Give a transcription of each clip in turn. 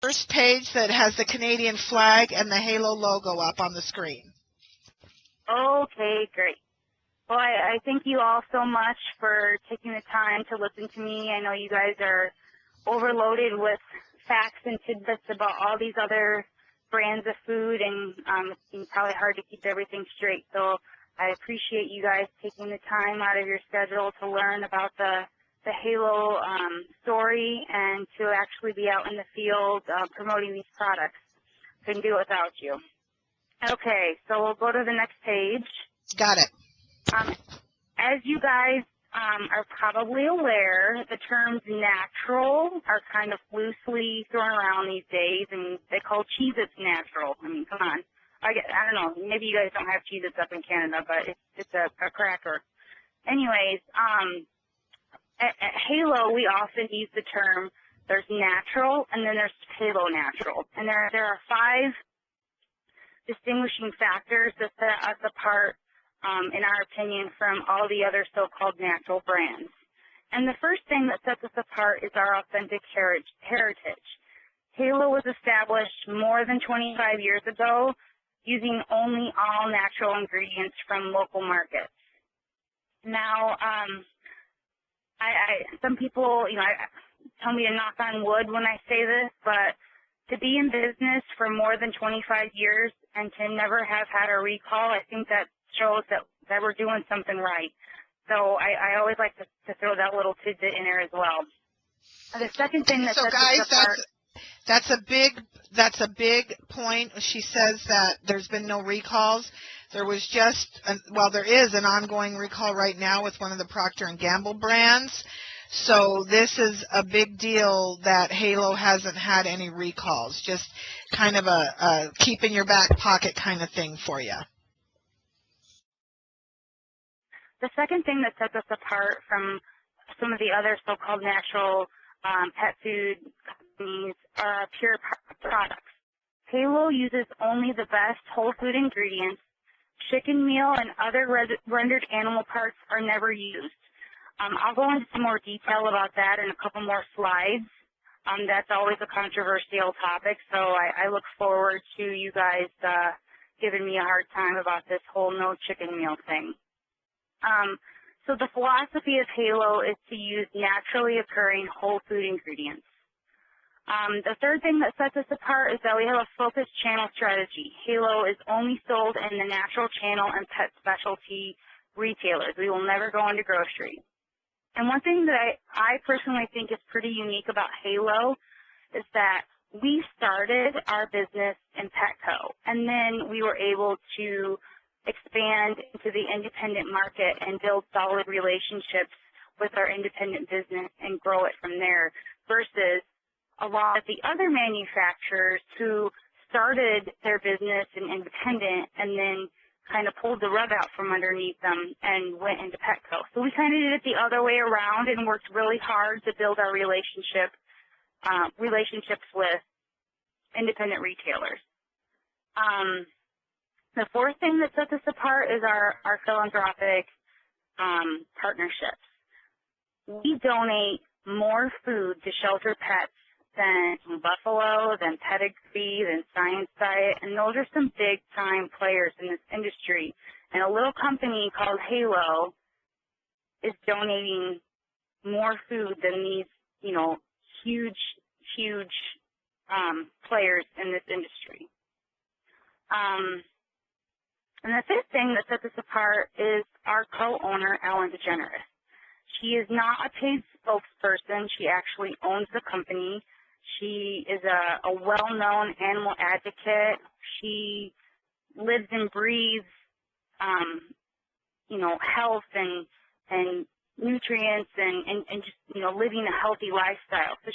first page that has the Canadian flag and the Halo logo up on the screen. Okay, great. Well, I thank you all so much for taking the time to listen to me. I know you guys are overloaded with facts and tidbits about all these other brands of food, and it's probably hard to keep everything straight. So I appreciate you guys taking the time out of your schedule to learn about the Halo story and to actually be out in the field promoting these products. Couldn't do it without you. Okay, so we'll go to the next page. Got it. As you guys are probably aware, the terms natural are kind of loosely thrown around these days, and they call Cheez-Its natural. I mean, come on. I don't know. Maybe you guys don't have Cheez-Its up in Canada, but it's a cracker. Anyways, at Halo, we often use the term there's natural and then there's Halo natural. And there are 5 distinguishing factors that set us apart, in our opinion, from all the other so-called natural brands. And the first thing that sets us apart is our authentic heritage. Halo was established more than 25 years ago using only all natural ingredients from local markets. Now, some people, tell me to knock on wood when I say this, but to be in business for more than 25 years and to never have had a recall, I think that shows that we're doing something right. So I always like to throw that little tidbit in there as well. The second thing that sets us apart. That's a big point. She says that there's been no recalls. There was there is an ongoing recall right now with one of the Procter & Gamble brands. So this is a big deal that Halo hasn't had any recalls. Just kind of a keep in your back pocket kind of thing for you. The second thing that sets us apart from some of the other so-called natural pet food companies are pure products. Halo uses only the best whole food ingredients. Chicken meal and other rendered animal parts are never used. I'll go into some more detail about that in a couple more slides. That's always a controversial topic, so I look forward to you guys giving me a hard time about this whole no chicken meal thing. So the philosophy of Halo is to use naturally occurring whole food ingredients. The third thing that sets us apart is that we have a focused channel strategy. Halo is only sold in the natural channel and pet specialty retailers. We will never go into grocery. And one thing that I personally think is pretty unique about Halo is that we started our business in Petco, and then we were able to expand into the independent market and build solid relationships with our independent business and grow it from there, versus a lot of the other manufacturers who started their business in independent and then kind of pulled the rug out from underneath them and went into Petco. So we kind of did it the other way around and worked really hard to build our relationships with independent retailers. The fourth thing that sets us apart is our philanthropic partnerships. We donate more food to shelter pets than Buffalo, than Pedigree, than Science Diet, and those are some big-time players in this industry. And a little company called Halo is donating more food than these, huge players in this industry. And the fifth thing that sets us apart is our co-owner, Ellen DeGeneres. She is not a paid spokesperson. She actually owns the company. She is a well-known animal advocate. She lives and breathes, health and nutrients and just, living a healthy lifestyle. So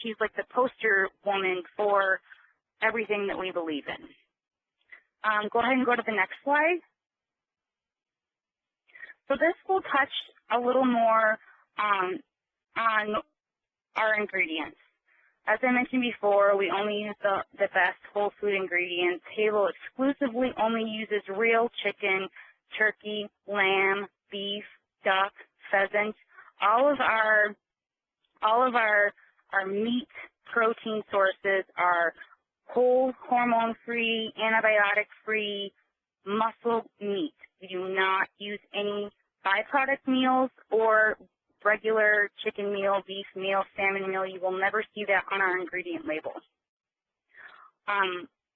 she's like the poster woman for everything that we believe in. Go ahead and go to the next slide. So this will touch a little more on our ingredients. As I mentioned before, we only use the best whole food ingredients. Halo exclusively only uses real chicken, turkey, lamb, beef, duck, pheasant. All of our meat protein sources are whole, hormone-free, antibiotic-free muscle meat. We do not use any byproduct meals or regular chicken meal, beef meal, salmon meal. You will never see that on our ingredient label.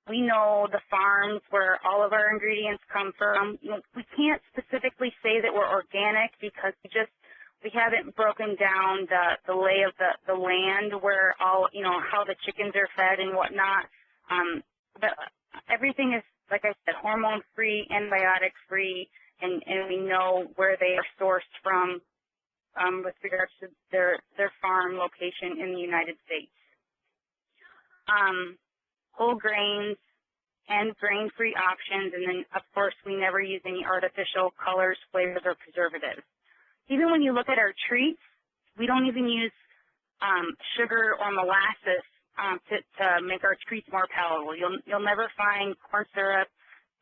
We know the farms where all of our ingredients come from. You know, we can't specifically say that we're organic because we haven't broken down the lay of the land where all, you know, how the chickens are fed and whatnot. But everything is, like I said, hormone-free, antibiotic-free, and we know where they are sourced from with regards to their farm location in the United States. Whole grains and grain-free options, and then, of course, we never use any artificial colors, flavors, or preservatives. Even when you look at our treats, we don't even use sugar or molasses to make our treats more palatable. You'll never find corn syrup,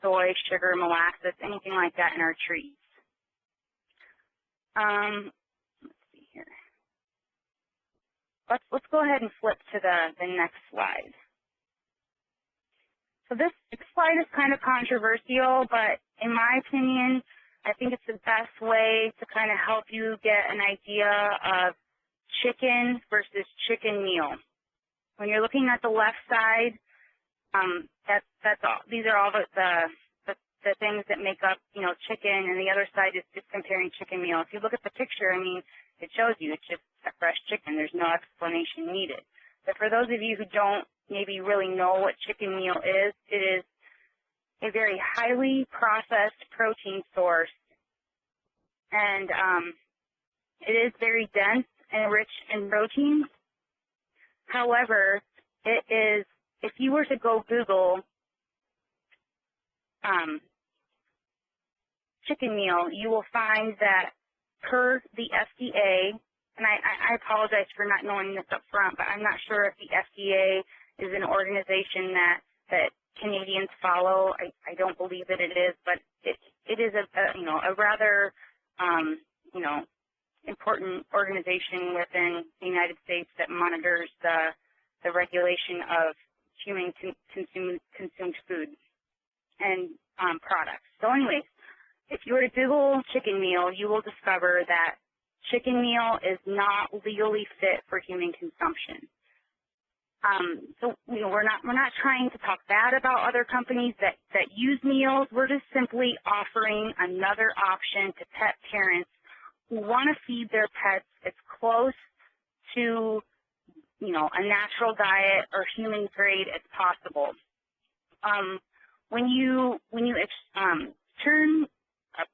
soy, sugar, molasses, anything like that in our treats. Let's see here. Let's go ahead and flip to the next slide. So this slide is kind of controversial, but in my opinion, I think it's the best way to kind of help you get an idea of chicken versus chicken meal. When you're looking at the left side, that's all. These are all the things that make up, you know, chicken, and the other side is just comparing chicken meal. If you look at the picture, I mean, it shows you it's just a fresh chicken. There's no explanation needed. But for those of you who don't maybe really know what chicken meal is, it is a very highly processed protein source, and it is very dense and rich in proteins. However, it is, if you were to go Google chicken meal, you will find that per the FDA, and I apologize for not knowing this up front, but I'm not sure if the FDA is an organization that Canadians follow. I don't believe that it is, but it is a rather important organization within the United States that monitors the regulation of human consumed food and products. So anyways, if you were to Google chicken meal, you will discover that chicken meal is not legally fit for human consumption. So you know, we're not trying to talk bad about other companies that use meals. We're just simply offering another option to pet parents who want to feed their pets as close to, you know, a natural diet or human grade as possible. When you turn a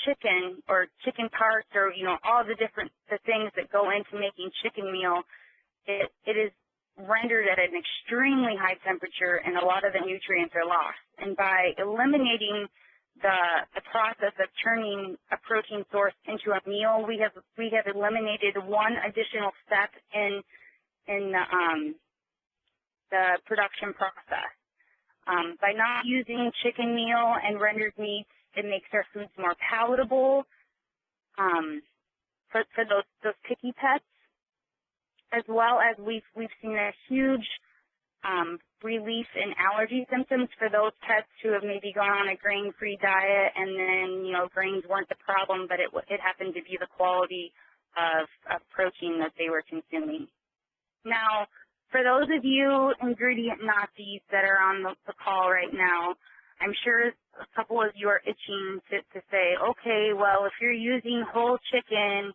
chicken or chicken parts, or you know, all the things that go into making chicken meal, it is rendered at an extremely high temperature, and a lot of the nutrients are lost. And by eliminating the process of turning a protein source into a meal, we have eliminated one additional step in the production process. By not using chicken meal and rendered meats, it makes our foods more palatable for those picky pets, as well as we've seen a huge relief in allergy symptoms for those pets who have maybe gone on a grain-free diet, and then, you know, grains weren't the problem, but it happened to be the quality of protein that they were consuming. Now, for those of you ingredient Nazis that are on the call right now, I'm sure a couple of you are itching to say, okay, well, if you're using whole chicken,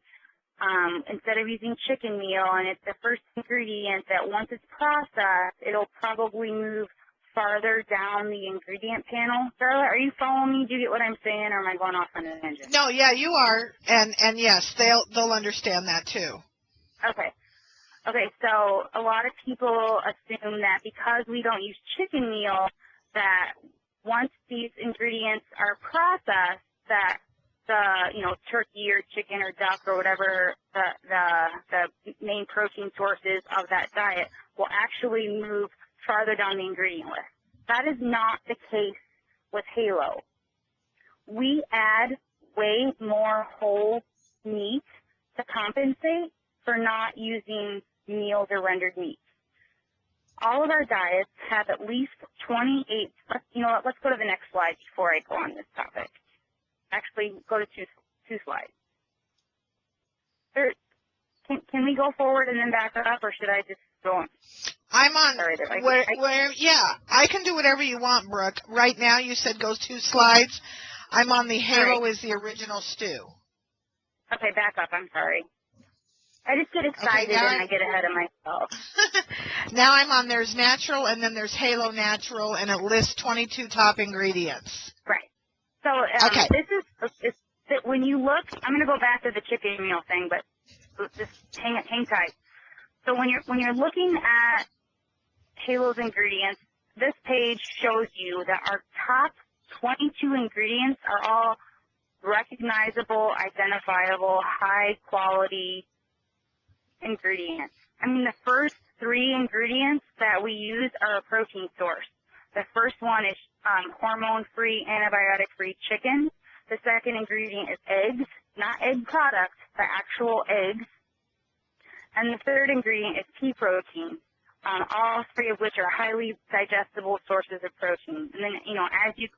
instead of using chicken meal, and it's the first ingredient that once it's processed, it'll probably move farther down the ingredient panel. Darla, are you following me? Do you get what I'm saying, or am I going off on a tangent? No, yeah, you are, and yes, they'll understand that too. Okay. Okay, so a lot of people assume that because we don't use chicken meal, that once these ingredients are processed, that the, you know, turkey or chicken or duck or whatever the main protein source is of that diet will actually move farther down the ingredient list. That is not the case with Halo. We add way more whole meat to compensate for not using meals or rendered meats. all of our diets have at least 28, you know what, let's go to the next slide before I go on this topic. Actually, go to two slides. Can we go forward and then back up, or should I just go on? I'm on Sorry, yeah, I can do whatever you want, Brooke. Right now you said go 2 slides. I'm on the Halo is the original stew. Okay, back up. I'm sorry. I just get excited and I get ahead of myself. Now I'm on there's natural and then there's Halo natural, and it lists 22 top ingredients. Right. So this is when you look, I'm going to go back to the chicken meal thing, but just hang tight. So when you're looking at Halo's ingredients, this page shows you that our top 22 ingredients are all recognizable, identifiable, high-quality ingredients. I mean, the first 3 ingredients that we use are a protein source. The first one is hormone-free, antibiotic-free chicken. The second ingredient is eggs, not egg products, but actual eggs. And the third ingredient is pea protein, all 3 of which are highly digestible sources of protein. And then, you know, as you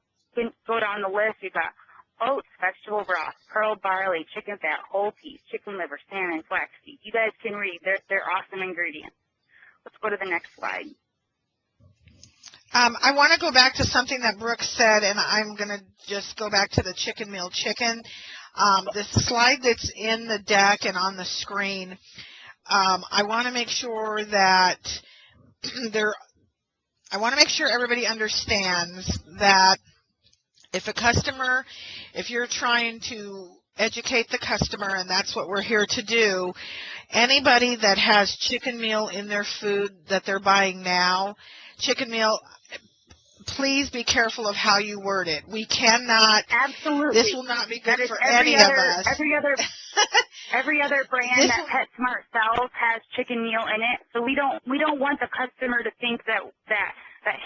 go down the list, you've got oats, vegetable broth, pearl barley, chicken fat, whole peas, chicken liver, salmon, flaxseed. You guys can read. They're awesome ingredients. Let's go to the next slide. I want to go back to something that Brooke said, and I'm going to just go back to the chicken meal chicken. The slide that's in the deck and on the screen, I want to make sure that I want to make sure everybody understands that if you're trying to educate the customer, and that's what we're here to do, anybody that has chicken meal in their food that they're buying now, chicken meal, please be careful of how you word it. We cannot. Absolutely. This will not be good for any of us. Every other brand that PetSmart sells has chicken meal in it, so we don't want the customer to think that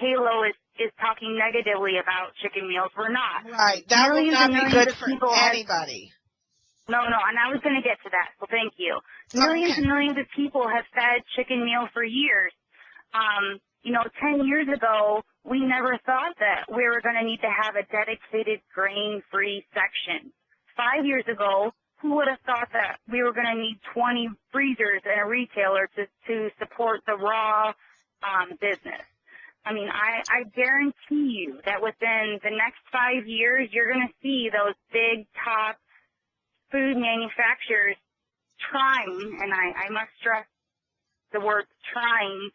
Halo is talking negatively about chicken meals. We're not. Right. That will not be good for anybody. No, and I was going to get to that, so thank you. Millions and millions of people have fed chicken meal for years. 10 years ago, we never thought that we were going to need to have a dedicated grain-free section. 5 years ago, who would have thought that we were going to need 20 freezers in a retailer to support the raw business? I mean, I guarantee you that within the next 5 years, you're going to see those big top food manufacturers trying, and I must stress the word trying,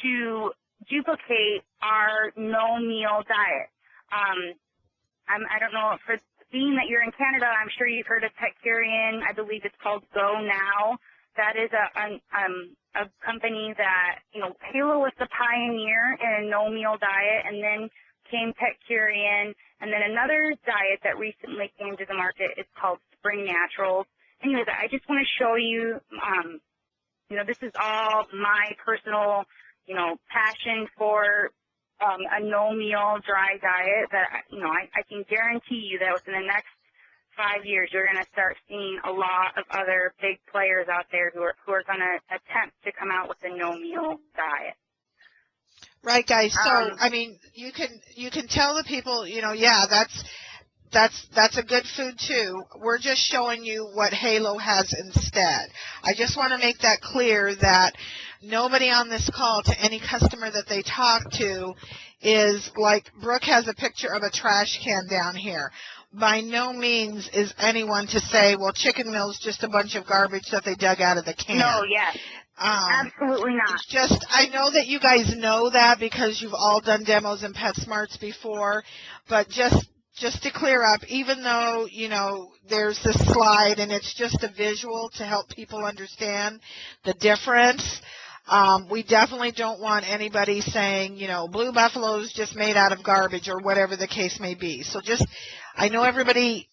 to duplicate our no-meal diet. I don't know, for being that you're in Canada, I'm sure you've heard of Petcurian. I believe it's called Go Now. That is a company that, Halo was the pioneer in a no-meal diet, and then came Petcurian, and then another diet that recently came to the market is called Spring Naturals. Anyways, I just want to show you, this is all my personal, passion for a no-meal dry diet that, I can guarantee you that within the next 5 years, you're going to start seeing a lot of other big players out there who are going to attempt to come out with a no-meal diet. Right, guys. So, you can tell the people, that's a good food too. We're just showing you what Halo has instead. I just want to make that clear that nobody on this call, to any customer that they talk to, is like Brooke has a picture of a trash can down here. By no means is anyone to say, well, chicken meal is just a bunch of garbage that they dug out of the can. No, yes. Absolutely not. It's just, I know that you guys know that because you've all done demos in PetSmarts before, but just to clear up, even though, there's this slide and it's just a visual to help people understand the difference, we definitely don't want anybody saying, Blue Buffalo's just made out of garbage or whatever the case may be. So I know everybody,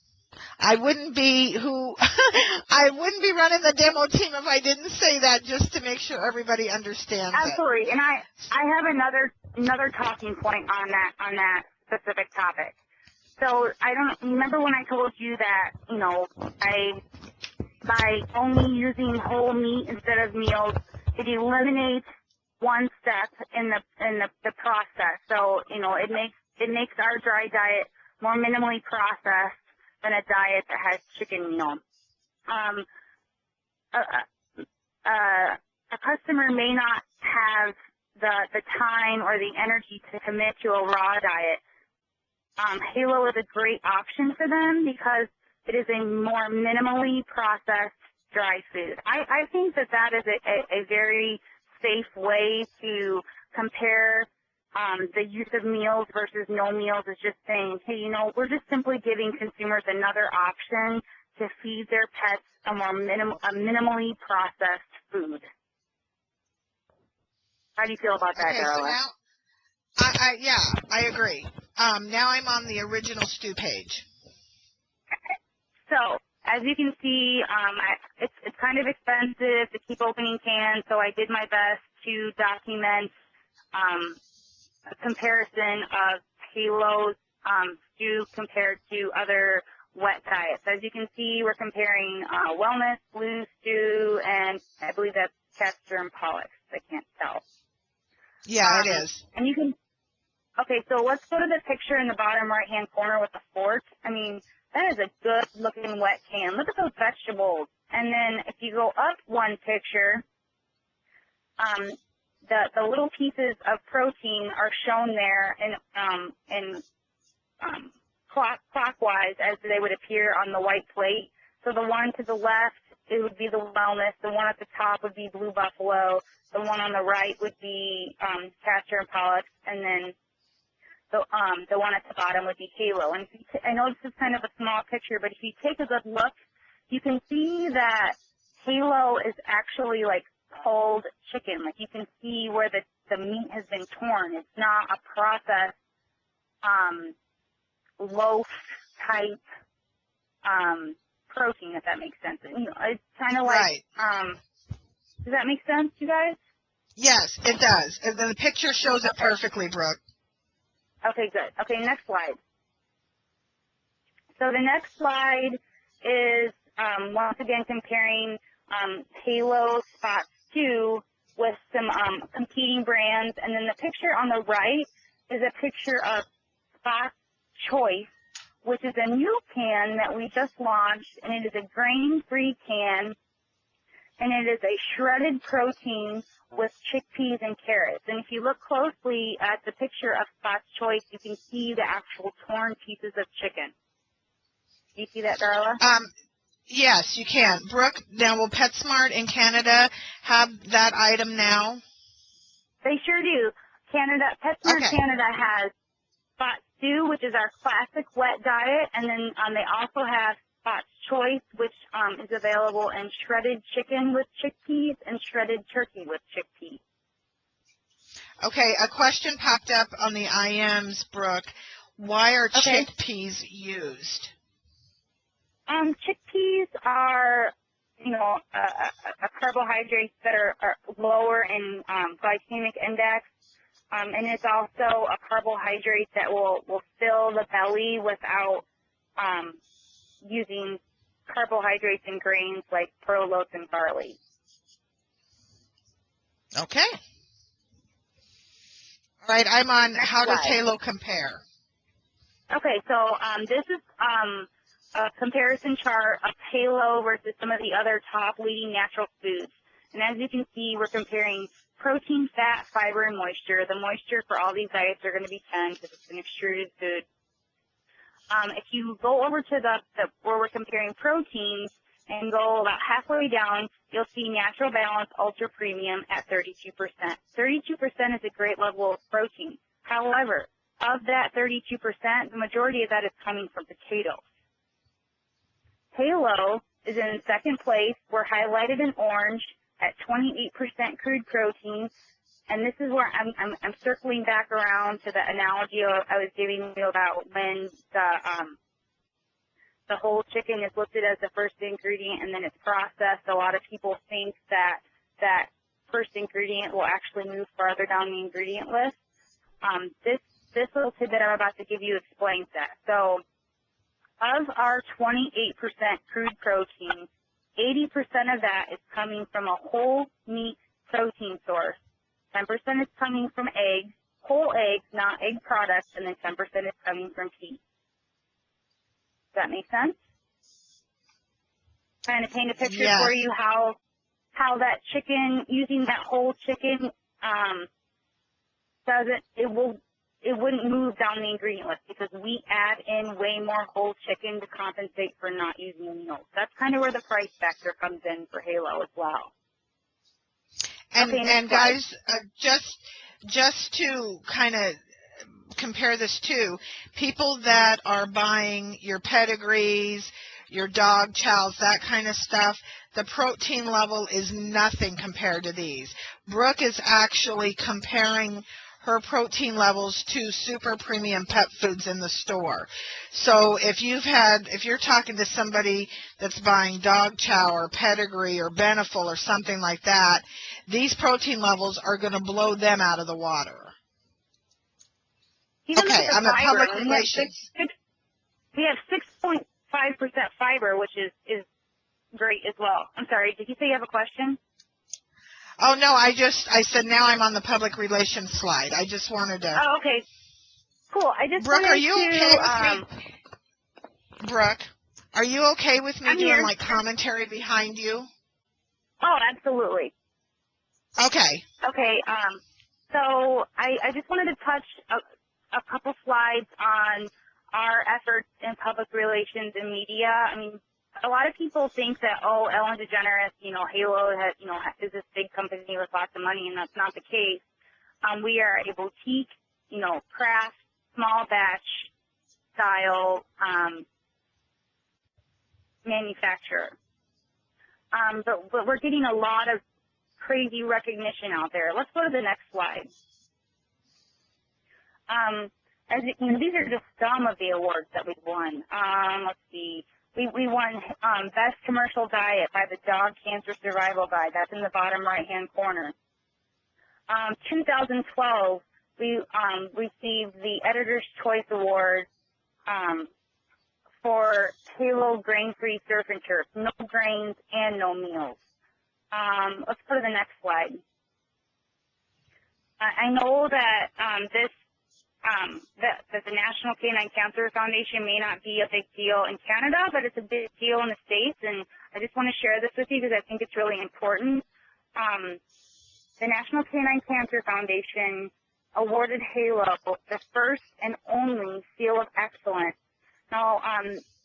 I wouldn't be running the demo team if I didn't say that, just to make sure everybody understands it. Absolutely. And I have another talking point on that specific topic. So I don't remember when I told you that, by only using whole meat instead of meals, it eliminates one step in the process. So, you know, it makes our dry diet more minimally processed than a diet that has chicken meal. A customer may not have the time or the energy to commit to a raw diet. Halo is a great option for them because it is a more minimally processed dry food. I think that is a very safe way to compare the use of meals versus no meals, is just saying, hey, you know, we're just simply giving consumers another option to feed their pets a more minimally processed food. How do you feel about that, Darla? So now, I agree. Now I'm on the original stew page. So, as you can see, it's kind of expensive to keep opening cans, so I did my best to document a comparison of Halo's stew compared to other wet diets. As you can see, we're comparing Wellness, Blue Stew, and I believe that's Castor and Pollux. I can't tell. Yeah, it is. And you can, okay, so let's go to the picture in the bottom right-hand corner with the fork. I mean, that is a good-looking wet can. Look at those vegetables. And then if you go up one picture, the little pieces of protein are shown there in clockwise as they would appear on the white plate. So the one to the left, it would be the Wellness. The one at the top would be Blue Buffalo. The one on the right would be Castor and Pollux, and then the one at the bottom would be Halo. And I know this is kind of a small picture, but if you take a good look, you can see that Halo is actually like pulled chicken. Like you can see where the meat has been torn. It's not a processed loaf type protein, if that makes sense. You know, it's kind of like right. Does that make sense, you guys? Yes, it does. And the picture shows it perfectly, Brooke. Okay, good. Okay, next slide. So the next slide is once again comparing Halo Spot Stew with some competing brands, and then the picture on the right is a picture of Spot Choice, which is a new can that we just launched, and it is a grain-free can, and it is a shredded protein with chickpeas and carrots. And if you look closely at the picture of Spot's Choice, you can see the actual torn pieces of chicken. Do you see that, Darla? Yes, you can. Brooke, now will PetSmart in Canada have that item now? They sure do. PetSmart Canada has Spot Stew, which is our classic wet diet, and then they also have Spot's Choice, which is available in shredded chicken with chickpeas and shredded turkey with chickpeas. Okay, a question popped up on the IMs, Brooke. Why are chickpeas used? Chickpeas are, you know, a carbohydrates that are lower in glycemic index, and it's also a carbohydrate that will fill the belly without using carbohydrates and grains like pearl oats and barley. Okay. All right, I'm on Next how does slide. Halo compare? Okay, so this is a comparison chart of Halo versus some of the other top leading natural foods. And as you can see, we're comparing protein, fat, fiber, and moisture. The moisture for all these diets are going to be 10 because it's an extruded food. If you go over to where we're comparing proteins and go about halfway down, you'll see Natural Balance Ultra Premium at 32%. 32% is a great level of protein. However, of that 32%, the majority of that is coming from potatoes. Halo is in second place. We're highlighted in orange at 28% crude protein. And this is where I'm circling back around to the analogy I was giving you about when the whole chicken is listed as the first ingredient and then it's processed. A lot of people think that first ingredient will actually move farther down the ingredient list. This little tidbit I'm about to give you explains that. So of our 28% crude protein, 80% of that is coming from a whole meat protein source. 10% is coming from eggs, whole eggs, not egg products, and then 10% is coming from feed. Does that make sense? Trying to paint a picture Yes. for you how that chicken, using that whole chicken, it wouldn't move down the ingredient list because we add in way more whole chicken to compensate for not using milk. That's kind of where the price factor comes in for Halo as well. And, okay, and guys, just to kind of compare this to people that are buying your pedigrees, your dog chows, that kind of stuff, the protein level is nothing compared to these. Brooke is actually comparing her protein levels to super premium pet foods in the store. So if you're talking to somebody that's buying dog chow or pedigree or Beneful or something like that, these protein levels are going to blow them out of the water. Even okay, I'm at public relations. We have 6.5% fiber, which is great as well. I'm sorry, did you say you have a question? Oh, no, I said now I'm on the public relations slide. I just wanted to. Oh, okay. Cool. I just Brooke, wanted are you to, okay with me? Brooke, are you okay with me I'm doing here. like commentary behind you? Oh, absolutely. Okay. Okay. So I just wanted to touch a couple slides on our efforts in public relations and media. I mean, a lot of people think that, oh, Ellen DeGeneres, Halo has, is this big company with lots of money, and that's not the case. We are a boutique, craft, small batch style manufacturer. But we're getting a lot of crazy recognition out there. Let's go to the next slide. As these are just some of the awards that we've won. Let's see. We won Best Commercial Diet by the Dog Cancer Survival Guide. That's in the bottom right-hand corner. 2012, we received the Editor's Choice Award for Halo Grain-Free Surf and Turf. No grains and no meals. Let's go to the next slide. I know that that the National Canine Cancer Foundation may not be a big deal in Canada, but it's a big deal in the States, and I just want to share this with you because I think it's really important. The National Canine Cancer Foundation awarded Halo the first and only seal of excellence. Now,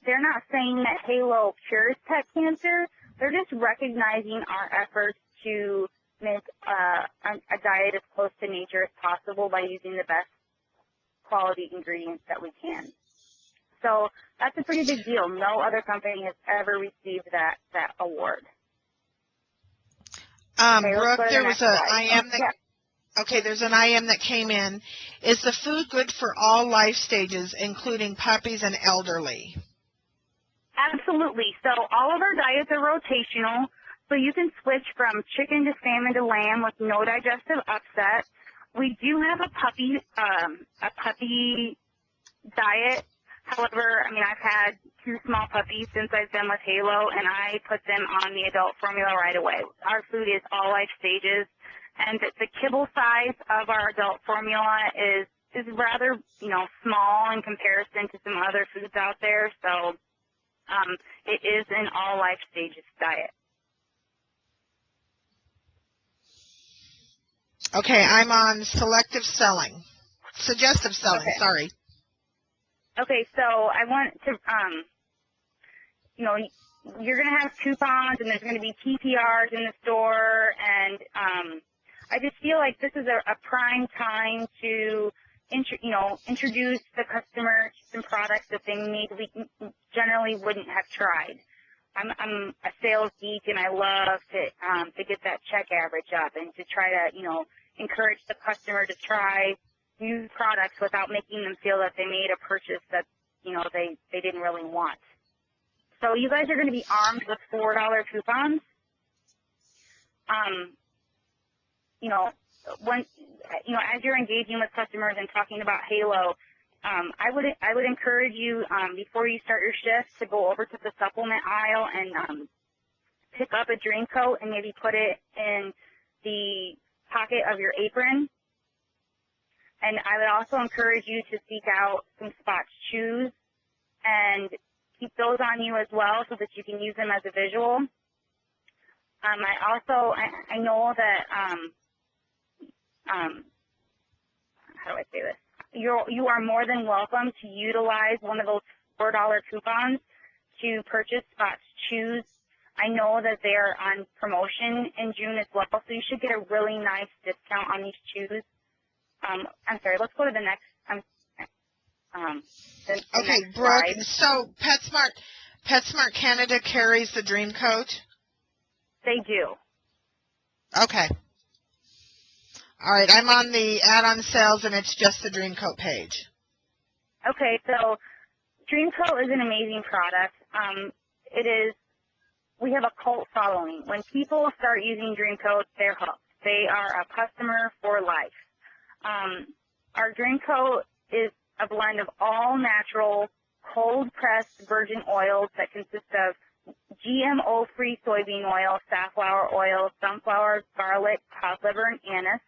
they're not saying that Halo cures pet cancer. They're just recognizing our efforts to make a diet as close to nature as possible by using the best quality ingredients that we can. So that's a pretty big deal. No other company has ever received that award. Brooke, there was an IM that. Yeah. Okay, there's an IM that came in. Is the food good for all life stages, including puppies and elderly? Absolutely. So all of our diets are rotational, so you can switch from chicken to salmon to lamb with no digestive upset. We do have a puppy diet. However, I mean, I've had 2 small puppies since I've been with Halo, and I put them on the adult formula right away. Our food is all life stages, and the kibble size of our adult formula is rather, small in comparison to some other foods out there. So it is an all life stages diet. Okay, I'm on suggestive selling, okay. Sorry. Okay, so I want to, you're going to have coupons and there's going to be TPRs in the store, and I just feel like this is a prime time to, introduce the customer to some products that they maybe generally wouldn't have tried. I'm a sales geek, and I love to get that check average up and to try to, encourage the customer to try new products without making them feel that they made a purchase that, they didn't really want. So you guys are going to be armed with $4 coupons. As you're engaging with customers and talking about Halo, I would encourage you before you start your shift to go over to the supplement aisle and pick up a dream coat and maybe put it in the pocket of your apron. And I would also encourage you to seek out some Spot's chews and keep those on you as well so that you can use them as a visual. I know that, how do I say this? You are more than welcome to utilize one of those $4 coupons to purchase Spot's chews. I know that they're on promotion in June as well, so you should get a really nice discount on these chews. I'm sorry, let's go to the next. Okay, next Brooke, slide. so PetSmart Canada carries the Dream Coat? They do. Okay. All right, I'm on the add-on sales, and it's just the Dream Coat page. Okay, so Dream Coat is an amazing product. We have a cult following. When people start using Dream Coat, they're hooked. They are a customer for life. Our Dream Coat is a blend of all natural, cold-pressed virgin oils that consist of GMO-free soybean oil, safflower oil, sunflower, garlic, cod liver, and anise.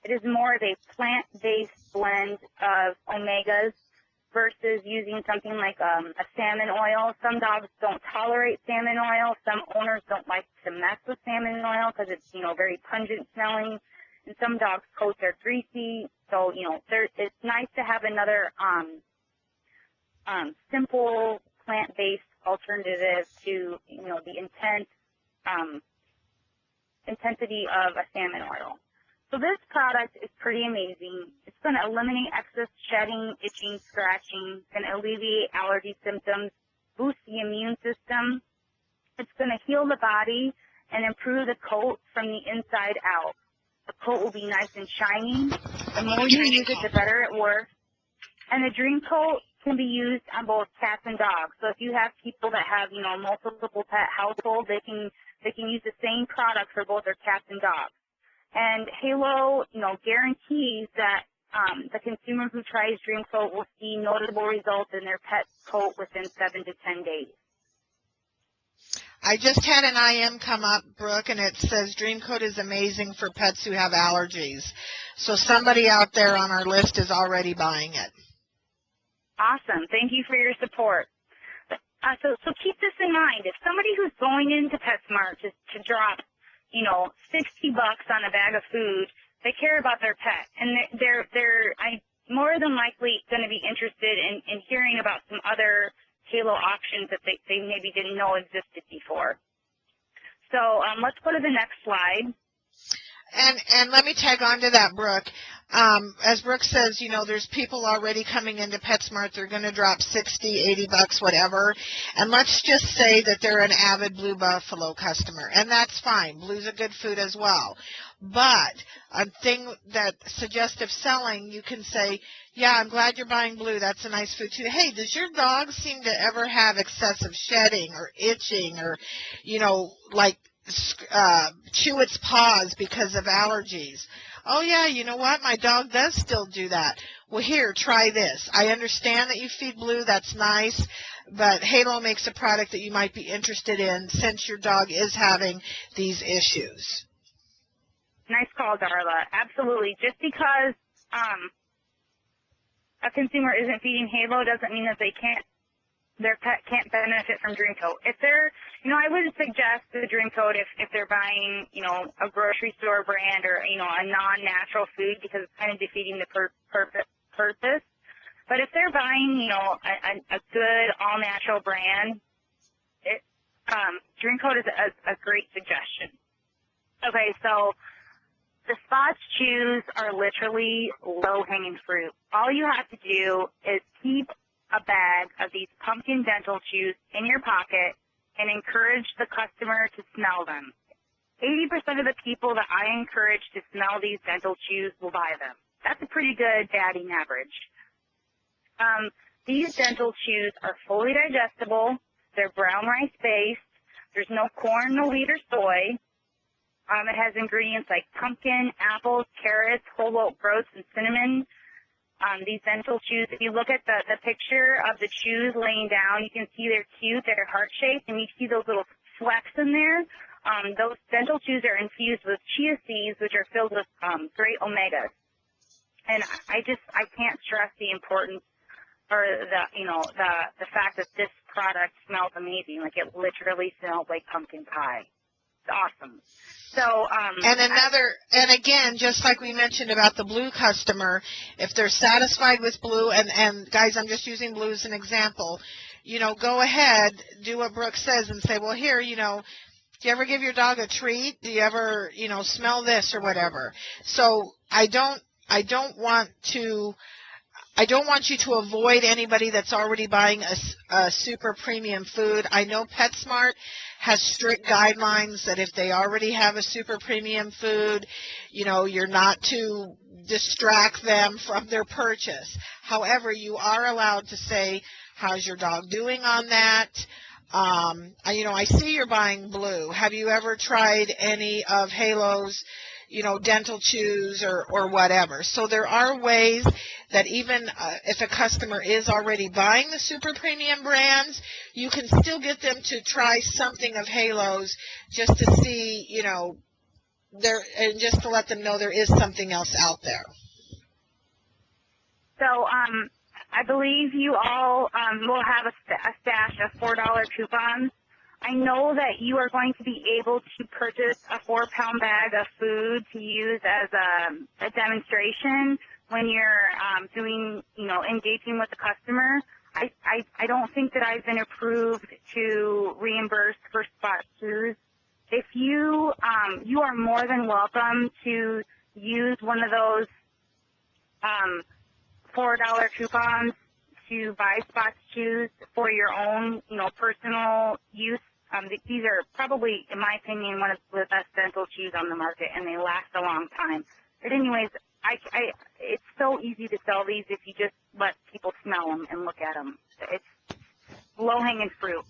It is more of a plant-based blend of omegas versus using something like a salmon oil. Some dogs don't tolerate salmon oil. Some owners don't like to mess with salmon oil because it's, very pungent smelling. And some dogs' coats are greasy. So, it's nice to have another simple plant-based alternative to, the intensity of a salmon oil. So this product is pretty amazing. It's going to eliminate excess shedding, itching, scratching. It's going to alleviate allergy symptoms, boost the immune system. It's going to heal the body and improve the coat from the inside out. The coat will be nice and shiny. The more you use it, the better it works. And the Dream Coat can be used on both cats and dogs. So if you have people that have, multiple pet households, they can use the same product for both their cats and dogs. And Halo, guarantees that the consumer who tries Dream Coat will see notable results in their pet coat within 7 to 10 days. I just had an IM come up, Brooke, and it says Dream Coat is amazing for pets who have allergies. So somebody out there on our list is already buying it. Awesome. Thank you for your support. So keep this in mind. If somebody who's going into PetSmart to drop, $60 on a bag of food, they care about their pet, and they're more than likely going to be interested in hearing about some other Halo options that they maybe didn't know existed before. So let's go to the next slide. And let me tag on to that, Brooke. As Brooke says, there's people already coming into PetSmart. They're going to drop $60, $80, whatever. And let's just say that they're an avid Blue Buffalo customer. And that's fine. Blue's a good food as well. But a thing that suggestive selling, you can say, yeah, I'm glad you're buying Blue. That's a nice food too. Hey, does your dog seem to ever have excessive shedding or itching or, chew its paws because of allergies? Oh, yeah, you know what? My dog does still do that. Well, here, try this. I understand that you feed Blue. That's nice. But Halo makes a product that you might be interested in since your dog is having these issues. Nice call, Darla. Absolutely. Just because a consumer isn't feeding Halo doesn't mean that their pet can't benefit from Dream Coat. If they're, I would suggest the Dream Coat if they're buying, a grocery store brand or, a non-natural food because it's kind of defeating the purpose. But if they're buying, a good all-natural brand, Dream Coat is a great suggestion. Okay, so the Spot's chews are literally low-hanging fruit. All you have to do is keep a bag of these pumpkin dental chews in your pocket and encourage the customer to smell them. 80% of the people that I encourage to smell these dental chews will buy them. That's a pretty good batting average. These dental chews are fully digestible. They're brown rice based. There's no corn, no wheat, or soy. It has ingredients like pumpkin, apples, carrots, whole oat groats, and cinnamon. These dental chews, if you look at the picture of the chews laying down, you can see they're cute, they're heart-shaped, and you see those little flecks in there. Those dental chews are infused with chia seeds, which are filled with great omegas. And I can't stress the importance or the fact that this product smells amazing. Like, it literally smells like pumpkin pie. It's awesome. So, and again, just like we mentioned about the blue customer, if they're satisfied with blue, and guys, I'm just using blue as an example, go ahead, do what Brooke says and say, well, here, do you ever give your dog a treat? Do you ever, smell this or whatever? So I don't want you to avoid anybody that's already buying a super premium food. I know PetSmart has strict guidelines that if they already have a super premium food, you're not to distract them from their purchase. However, you are allowed to say, how's your dog doing on that? I see you're buying blue. Have you ever tried any of Halo's, dental chews or whatever? So there are ways that even if a customer is already buying the super premium brands, you can still get them to try something of Halo's just to see, and just to let them know there is something else out there. So I believe you all will have a stash of $4 coupons. I know that you are going to be able to purchase a 4-pound bag of food to use as a demonstration when you're engaging with the customer. I don't think that I've been approved to reimburse for spot chews. If you are more than welcome to use one of those $4 coupons to buy spot chews for your own, personal use. These are probably, in my opinion, one of the best dental chews on the market, and they last a long time. But anyways, it's so easy to sell these if you just let people smell them and look at them. It's low-hanging fruit.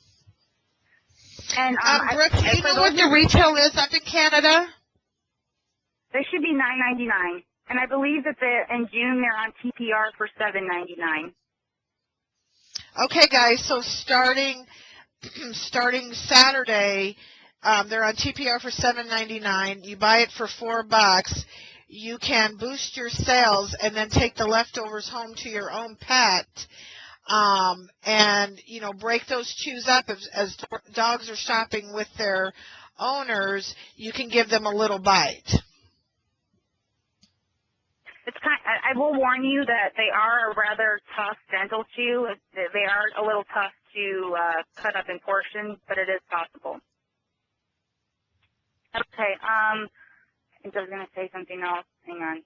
And Brooke, do you know what the retail is up in Canada? They should be $9.99, and I believe that in June they're on TPR for $7.99. Okay, guys. So starting Saturday, they're on TPR for $7.99. You buy it for $4. You can boost your sales and then take the leftovers home to your own pet. And break those chews up as dogs are shopping with their owners. You can give them a little bite. I will warn you that they are a rather tough dental chew. They are a little tough to cut up in portions, but it is possible. Okay, I was going to say something else. Hang on.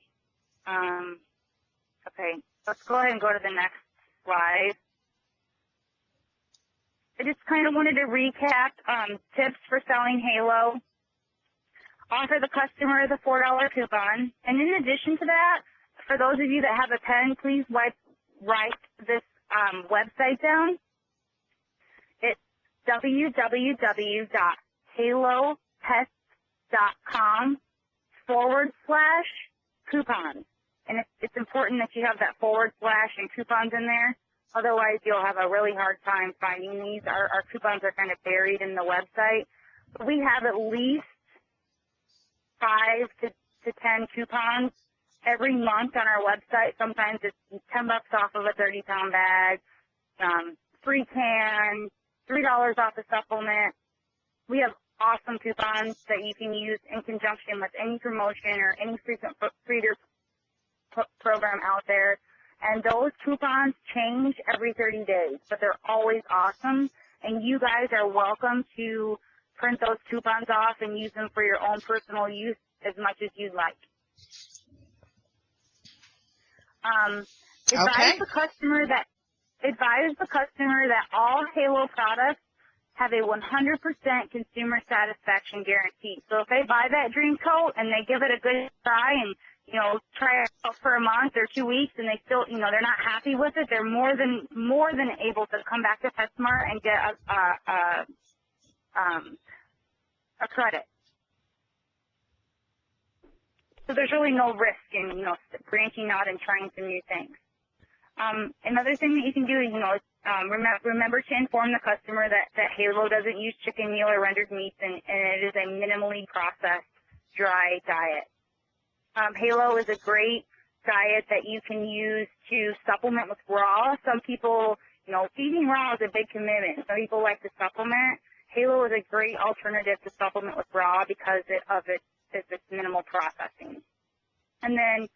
Okay, let's go ahead and go to the next slide. I just kind of wanted to recap tips for selling Halo. Offer the customer the $4 coupon. And in addition to that, for those of you that have a pen, please write this website down. It's www.halopets.com/coupons. And it's important that you have that / and coupons in there. Otherwise, you'll have a really hard time finding these. Our coupons are kind of buried in the website. But we have at least 5 to 10 coupons every month on our website. Sometimes it's $10 off of a 30-pound bag, free can, $3 off a supplement. We have awesome coupons that you can use in conjunction with any promotion or any frequent breeder program out there. And those coupons change every 30 days, but they're always awesome. And you guys are welcome to print those coupons off and use them for your own personal use as much as you'd like. Advise the customer that all Halo products have a 100% consumer satisfaction guarantee. So if they buy that dream coat and they give it a good try and try it out for a month or 2 weeks and they still, they're not happy with it, they're more than able to come back to PetSmart and get a credit. So there's really no risk in, branching out and trying some new things. Another thing that you can do is, Remember to inform the customer that Halo doesn't use chicken meal or rendered meats, and it is a minimally processed dry diet. Halo is a great diet that you can use to supplement with raw. Some people, feeding raw is a big commitment. Some people like to supplement. Halo is a great alternative to supplement with raw because of its minimal processing. And then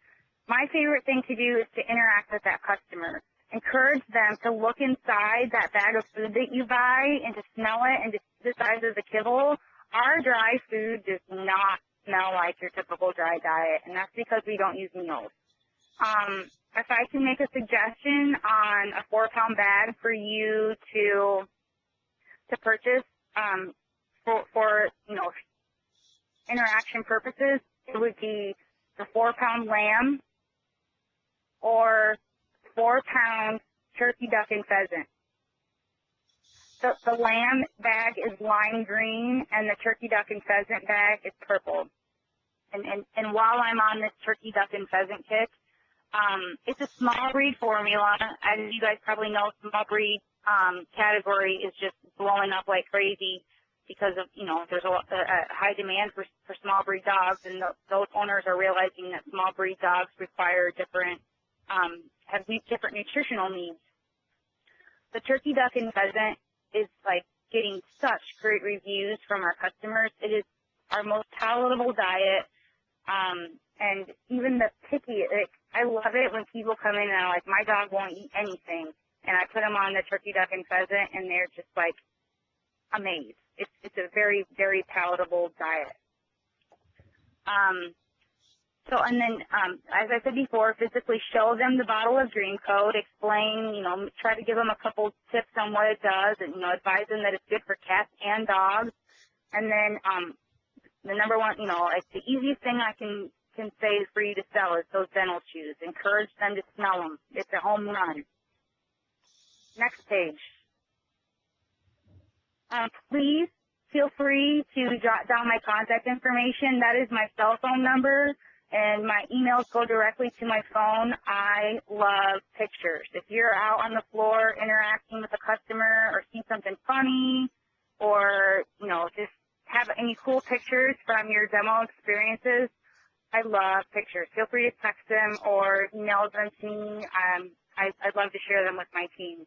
my favorite thing to do is to interact with that customer. Encourage them to look inside that bag of food that you buy and to smell it and to see the size of the kibble. Our dry food does not smell like your typical dry diet, and that's because we don't use meals. If I can make a suggestion on a 4-pound bag for you to purchase for interaction purposes, it would be the 4-pound lamb or 4-pound turkey, duck, and pheasant. The lamb bag is lime green, and the turkey, duck, and pheasant bag is purple. And while I'm on this turkey, duck, and pheasant kick, it's a small breed formula. As you guys probably know, small breed category is just blowing up like crazy because of, there's a high demand for small breed dogs, and those owners are realizing that small breed dogs require have different nutritional needs. The turkey, duck, and pheasant is like getting such great reviews from our customers. It is our most palatable diet, and even the picky, I love it when people come in and are like, my dog won't eat anything, and I put them on the turkey, duck, and pheasant, and they're just like amazed. It's a very, very palatable diet. And then, as I said before, physically show them the bottle of Dream Code, explain, try to give them a couple tips on what it does, and, advise them that it's good for cats and dogs. And then, the number one, like the easiest thing I can say for you to sell is those dental chews. Encourage them to smell them. It's a home run. Next page. Please feel free to jot down my contact information. That is my cell phone number, and my emails go directly to my phone. I love pictures. If you're out on the floor interacting with a customer or see something funny or, just have any cool pictures from your demo experiences, I love pictures. Feel free to text them or email them to me. I'd love to share them with my team.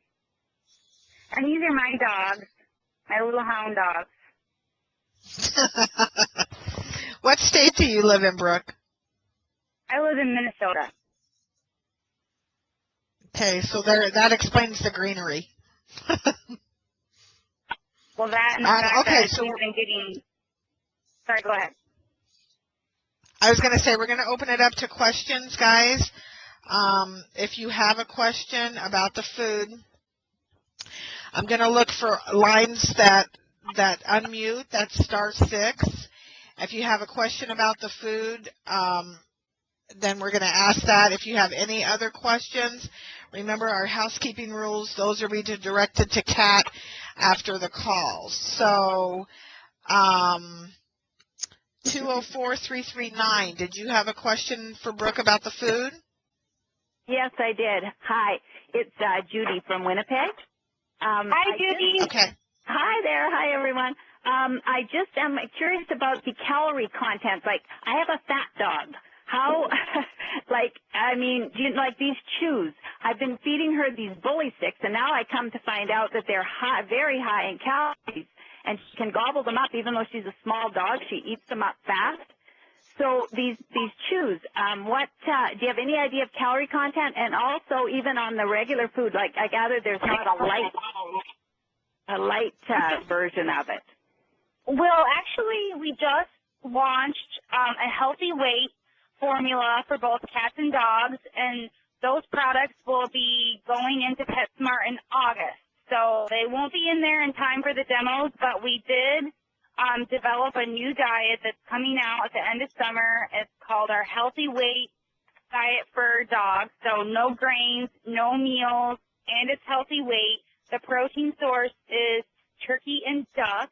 And these are my dogs, my little hound dogs. What state do you live in, Brooke? I live in Minnesota. Okay, so that explains the greenery. Well, that and the fact okay, that so we've been getting... Sorry, go ahead. I was going to say we're going to open it up to questions, guys. If you have a question about the food, I'm going to look for lines that unmute. That's *6. If you have a question about the food, then we're going to ask that. If you have any other questions, remember our housekeeping rules. Those are redirected to Kat after the call. So 204-339, did you have a question for Brooke about the food? Yes, I did. Hi, it's Judy from Winnipeg. Hi, Judy. Okay. Hi there. Hi, everyone. I just am curious about the calorie content. Like, I have a fat dog. How, do you like these chews? I've been feeding her these bully sticks, and now I come to find out that they're high, very high in calories, and she can gobble them up. Even though she's a small dog, she eats them up fast. So these chews, do you have any idea of calorie content? And also, even on the regular food, like I gather there's not a light version of it. Well, actually, we just launched a healthy weight formula for both cats and dogs, and those products will be going into PetSmart in August. So they won't be in there in time for the demos, but we did develop a new diet that's coming out at the end of summer. It's called our Healthy Weight Diet for Dogs. So no grains, no meals, and it's healthy weight. The protein source is turkey and duck.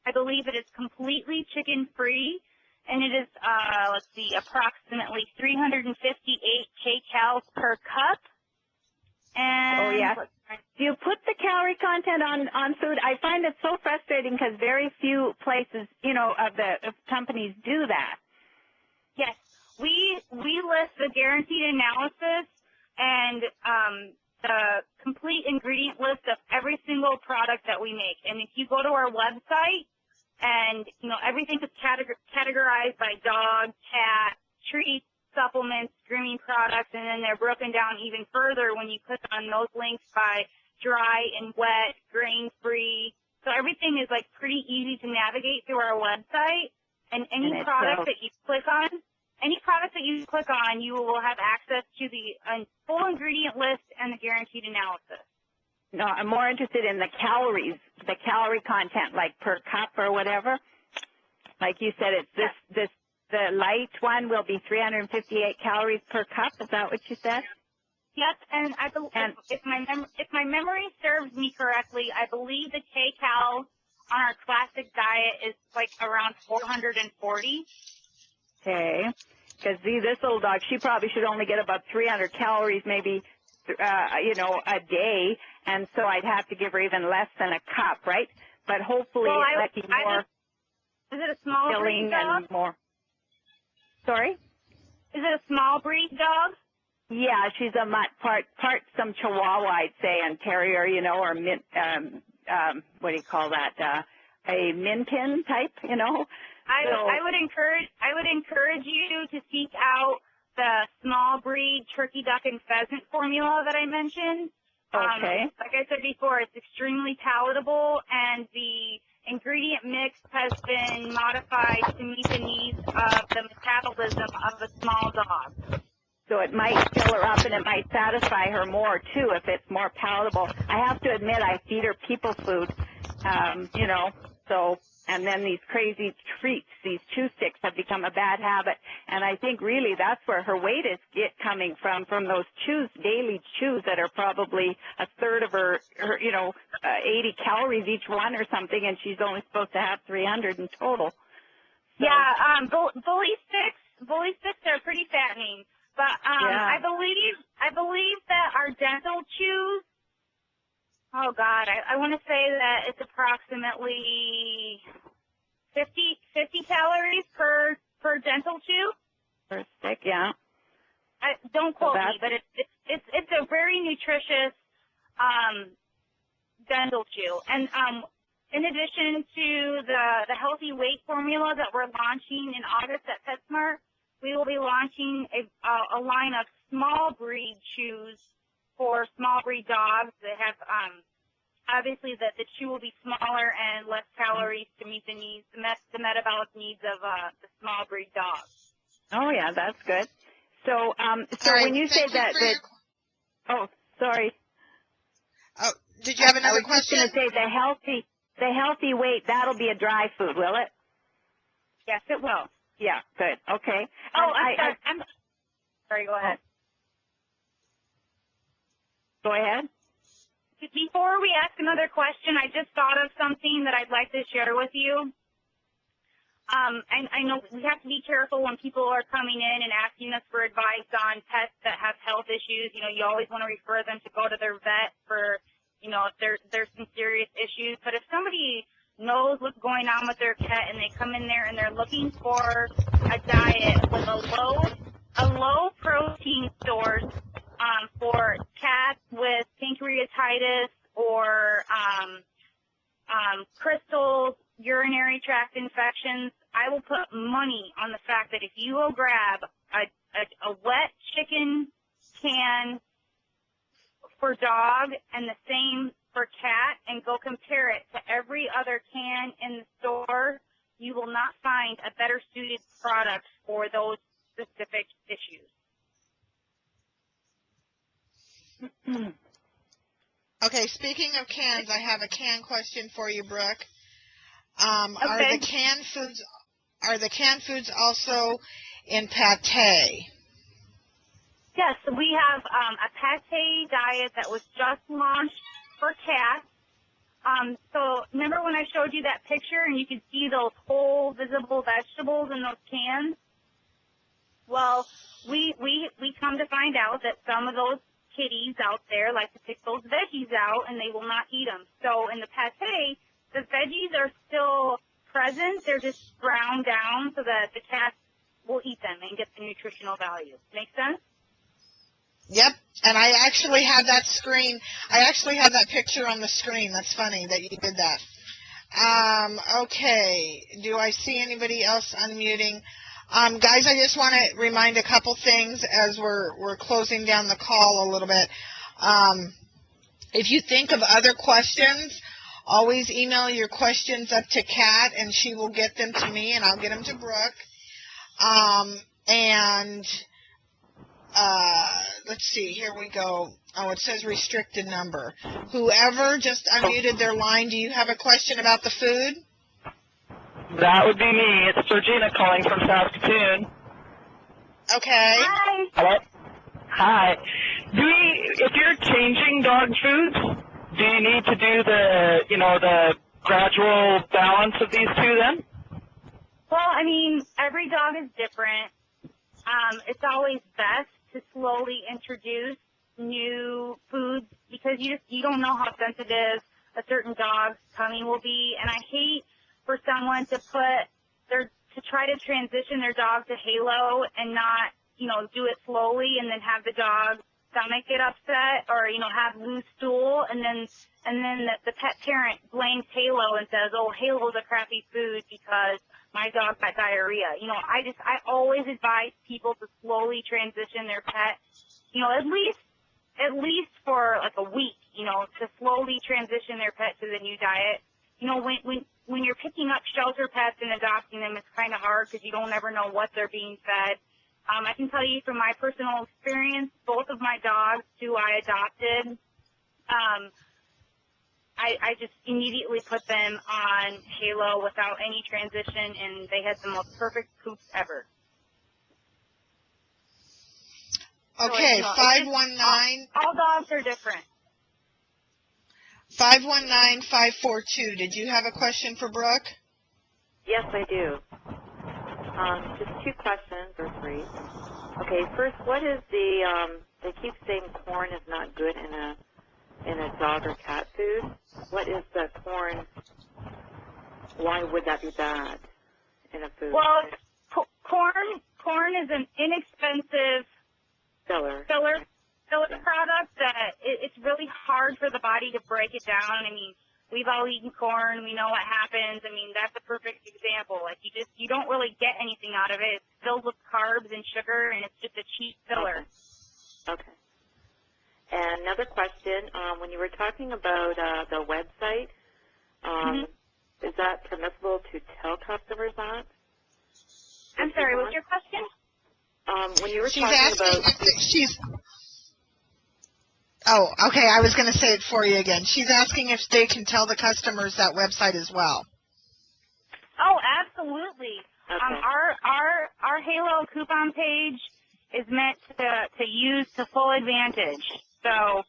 I believe it is completely chicken-free, and it is, approximately 358 kcals per cup. And yes. Do you put the calorie content on food? I find it so frustrating because very few places, of companies do that. yes, we list the guaranteed analysis and the complete ingredient list of every single product that we make. And if you go to our website, and everything is categorized by dog, cat, treats, supplements, grooming products, and then they're broken down even further when you click on those links by dry and wet, grain-free. So everything is like pretty easy to navigate through our website. And any product that you click on, you will have access to the full ingredient list and the guaranteed analysis. No, I'm more interested in the calories, the calorie content, like per cup or whatever. Like you said, it's the light one will be 358 calories per cup. Is that what you said? Yes, and if my memory serves me correctly, I believe the K-Cal on our classic diet is like around 440. Okay. Because this little dog, she probably should only get about 300 calories maybe, a day, and so I'd have to give her even less than a cup, right? But hopefully it might be more is it a small breed dog? And more. Sorry? Is it a small breed dog? Yeah, she's a mutt, part some Chihuahua, I'd say, and Terrier, or mint, what do you call that? A Min Pin type, I would encourage you to seek out the small breed turkey, duck, and pheasant formula that I mentioned. Okay. Like I said before, it's extremely palatable, and the ingredient mix has been modified to meet the needs of the metabolism of a small dog. So it might fill her up and it might satisfy her more, too, if it's more palatable. I have to admit, I feed her people food, and then these crazy treats, these chew sticks have become a bad habit. And I think really that's where her weight is coming from those daily chews that are probably a third of her 80 calories each one or something, and she's only supposed to have 300 in total. So. Yeah, bully sticks are pretty fattening. But I believe that our dental chews, oh God, I want to say that it's approximately 50 calories per dental chew. Per stick, yeah. Don't quote me, but it's a very nutritious dental chew. And in addition to the healthy weight formula that we're launching in August at PetSmart, we will be launching a line of small breed chews for small breed dogs that have, obviously the chew will be smaller and less calories to meet the needs, the metabolic needs of the small breed dogs. Oh yeah, that's good. So, right, when you say that, oh, sorry. Oh, did you have another question? I was just going to say the healthy weight, that'll be a dry food, will it? Yes, it will. Yeah, good. Okay. Oh, I'm sorry, go ahead. Go ahead. Before we ask another question, I just thought of something that I'd like to share with you. And I know we have to be careful when people are coming in and asking us for advice on pets that have health issues. You always want to refer them to go to their vet for, if there's some serious issues. But if somebody knows what's going on with their pet and they come in there and they're looking for a diet with a low protein source for cats with pancreatitis or crystals, urinary tract infections, I will put money on the fact that if you will grab a wet chicken can for dog and the same for cat and go compare it to every other can in the store, you will not find a better suited product for those specific issues. Okay, speaking of cans, I have a can question for you, Brooke. Okay. Are the canned foods also in pate? Yes, we have a pate diet that was just launched for cats. So remember when I showed you that picture and you could see those whole visible vegetables in those cans? Well, we come to find out that some of those kitties out there like to pick those veggies out, and they will not eat them. So in the pate, the veggies are still present. They're just ground down so that the cats will eat them and get the nutritional value. Make sense? Yep, and I actually have that screen. I actually have that picture on the screen. That's funny that you did that. Okay, do I see anybody else unmuting? Guys, I just want to remind a couple things as we're closing down the call a little bit. If you think of other questions, always email your questions up to Kat, and she will get them to me, and I'll get them to Brooke. Let's see, here we go. Oh, it says restricted number. Whoever just unmuted their line, do you have a question about the food? That would be me. It's Georgina calling from Saskatoon. Okay. Hi. Hello? Hi. If you're changing dog foods, do you need to do the gradual balance of these two then? Well, I mean, every dog is different. It's always best to slowly introduce new foods because you don't know how sensitive a certain dog's tummy will be, and I hate for someone to try to transition their dog to Halo and not, do it slowly and then have the dog's stomach get upset or, have loose stool and then the pet parent blames Halo and says, oh, Halo's a crappy food because my dog got diarrhea. I always advise people to slowly transition their pet, at least for like a week, to slowly transition their pet to the new diet. When you're picking up shelter pets and adopting them, it's kind of hard because you don't ever know what they're being fed. I can tell you from my personal experience, both of my dogs who I adopted, I just immediately put them on Halo without any transition, and they had the most perfect poops ever. Okay, so 519. All dogs are different. 519-542. Did you have a question for Brooke? Yes, I do. Just two questions or three. Okay, first, what is they keep saying corn is not good in a dog or cat food. What is the corn? Why would that be bad in a food? Well, corn is an inexpensive filler product that it's really hard for the body to break it down. I mean, we've all eaten corn. We know what happens. I mean, that's a perfect example. Like you don't really get anything out of it. It's filled with carbs and sugar, and it's just a cheap filler. Okay. And another question, when you were talking about the website, is that permissible to tell customers that? I'm sorry, what's your question? When you were She's talking asking about... Oh, okay, I was going to say it for you again. She's asking if they can tell the customers that website as well. Oh, absolutely. Okay. Our Halo coupon page is meant to use to full advantage. So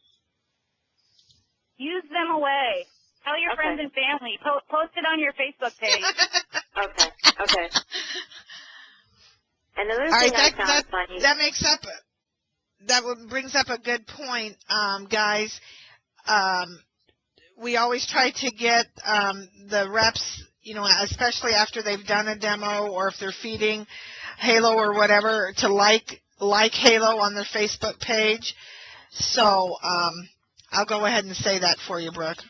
use them away. Tell your friends and family. Post it on your Facebook page. Okay. Another All thing right, I found funny. That brings up a good point, guys. We always try to get the reps, especially after they've done a demo or if they're feeding Halo or whatever, to like Halo on their Facebook page. So I'll go ahead and say that for you, Brooke.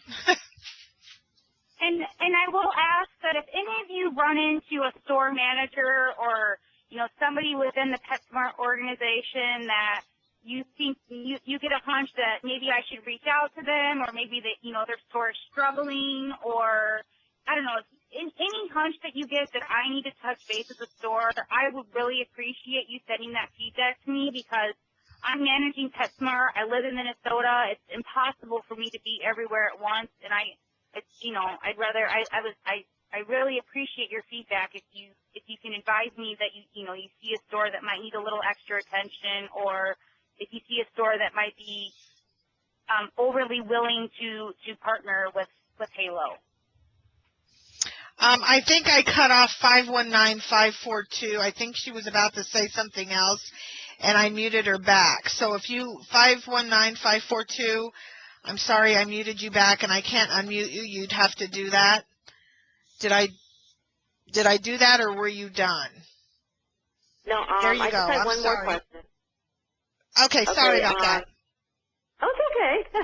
And I will ask that if any of you run into a store manager or somebody within the PetSmart organization that you think you get a hunch that maybe I should reach out to them, or maybe that their store is struggling, or I don't know, any hunch that you get that I need to touch base with the store, I would really appreciate you sending that feedback to me because I'm managing PetSmart. I live in Minnesota. It's impossible for me to be everywhere at once, and I really appreciate your feedback if you can advise me that you see a store that might need a little extra attention, or if you see a store that might be overly willing to partner with Halo. I think I cut off 519-542. I think she was about to say something else. and I muted her back. So if you, 519542, I'm sorry I muted you back and I can't unmute you. You'd have to do that. Did I do that or were you done? No, There you I go. just had I'm one sorry. more question. Okay, sorry about that. Oh, it's okay.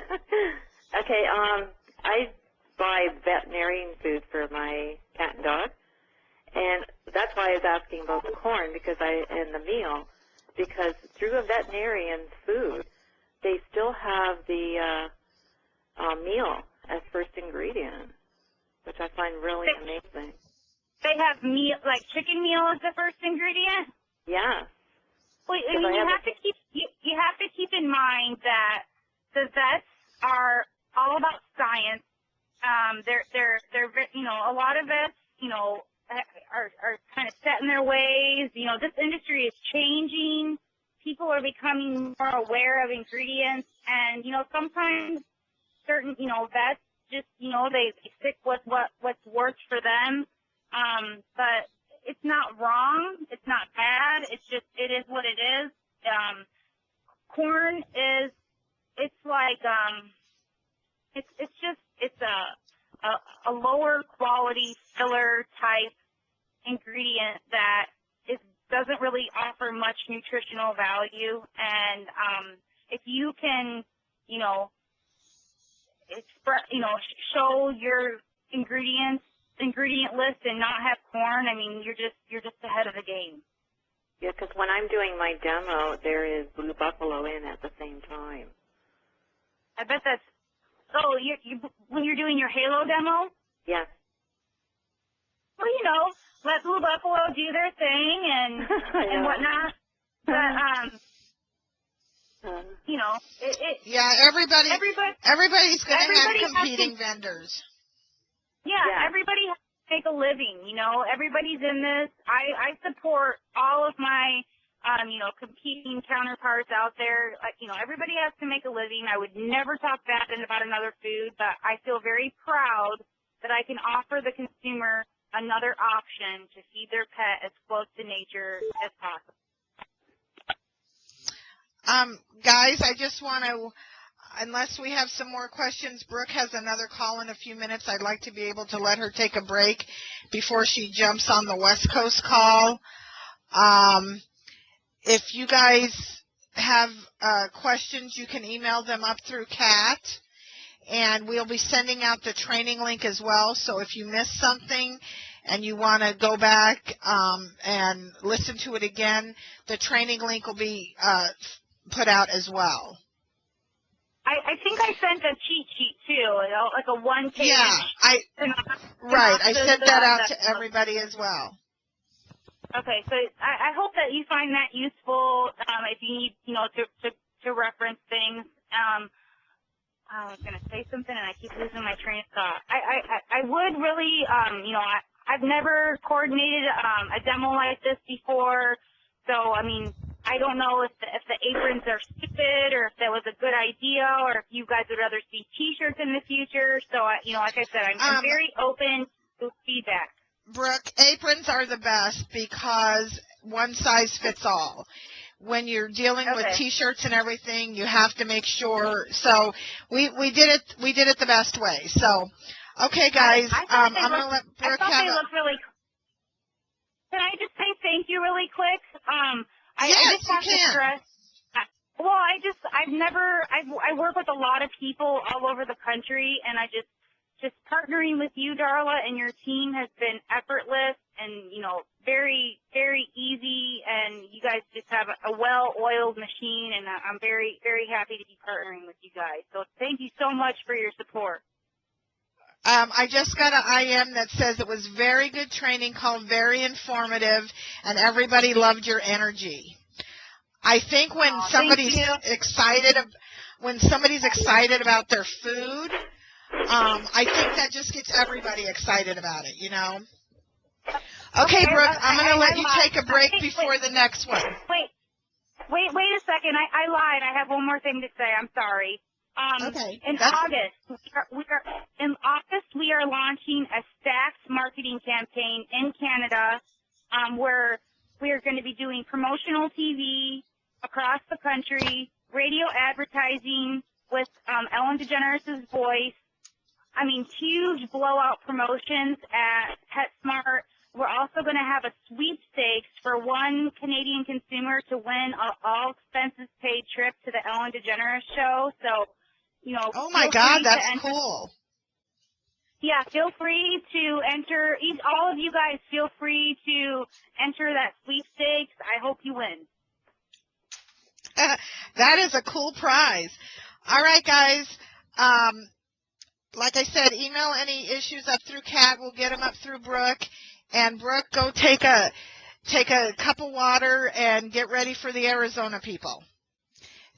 Okay, I buy veterinarian food for my cat and dog, and that's why I was asking about the corn and the meal, because through a veterinarian's food, they still have the meal as first ingredient, which I find really amazing. They have meal, like chicken meal as the first ingredient? Yeah. Well, I mean, you have to keep in mind that the vets are all about science. They're a lot of vets, are kind of set in their ways. This industry is changing. People are becoming more aware of ingredients, and sometimes certain vets just they stick with what's worked for them. But it's not wrong. It's not bad. It is what it is. Corn is, it's like, it's a lower quality filler type ingredient that doesn't really offer much nutritional value. And, if you can, show your ingredient list and not have corn, I mean, you're just ahead of the game. Yeah, because when I'm doing my demo, there is blue buffalo in at the same time. I bet that's. Oh, you when you're doing your Halo demo. Yes. Well, let blue buffalo do their thing and whatnot. But everybody's going to have competing vendors. Yeah, everybody has to make a living. Everybody's in this. I support all of my competing counterparts out there. Everybody has to make a living. I would never talk bad about another food, but I feel very proud that I can offer the consumer another option to feed their pet as close to nature as possible. Guys, I just want to, unless we have some more questions, Brooke has another call in a few minutes. I'd like to be able to let her take a break before she jumps on the West Coast call. If you guys have questions, you can email them up through Kat, and we'll be sending out the training link as well. So if you missed something and you want to go back and listen to it again, the training link will be put out as well. I think I sent a cheat sheet too, like a one-page. Yeah, I sent that out to everybody as well. Okay, so I hope that you find that useful. If you need, to reference things. I was going to say something and I keep losing my train of thought. I would really, I've never coordinated a demo like this before, so I mean, I don't know if the aprons are stupid or if that was a good idea or if you guys would rather see T-shirts in the future. So, like I said, I'm very open to feedback. Brooke, aprons are the best because one size fits all. When you're dealing with T-shirts and everything, you have to make sure. So we did it the best way. So, okay, guys, I'm going to let Brooke have it. Really. Can I just say thank you really quick? Yes, I just want to stress. Well, I work with a lot of people all over the country, and I just partnering with you, Darla, and your team has been effortless and, very, very easy, and you guys just have a well-oiled machine, and I'm very, very happy to be partnering with you guys. So thank you so much for your support. I just got an IM that says it was very good training, called very informative, and everybody loved your energy. I think when somebody's excited about their food, I think that just gets everybody excited about it, Okay, Brooke, I'm going to let you take a break before the next one. Wait a second. I lied. I have one more thing to say. I'm sorry. Okay. In August, we are launching a stacked marketing campaign in Canada, where we are going to be doing promotional TV, across the country, radio advertising with Ellen DeGeneres' voice. I mean, huge blowout promotions at PetSmart. We're also going to have a sweepstakes for one Canadian consumer to win an all-expenses-paid trip to the Ellen DeGeneres show. So, you know, Oh, my God, that's cool. Yeah, feel free to enter. All of you guys, feel free to enter that sweepstakes. I hope you win. That is a cool prize. All right, guys. Like I said, email any issues up through Kat. We'll get them up through Brooke. And Brooke, go take a cup of water and get ready for the Arizona people.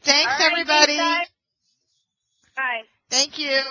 Thanks, All right, everybody. thanks, guys. Bye. Thank you.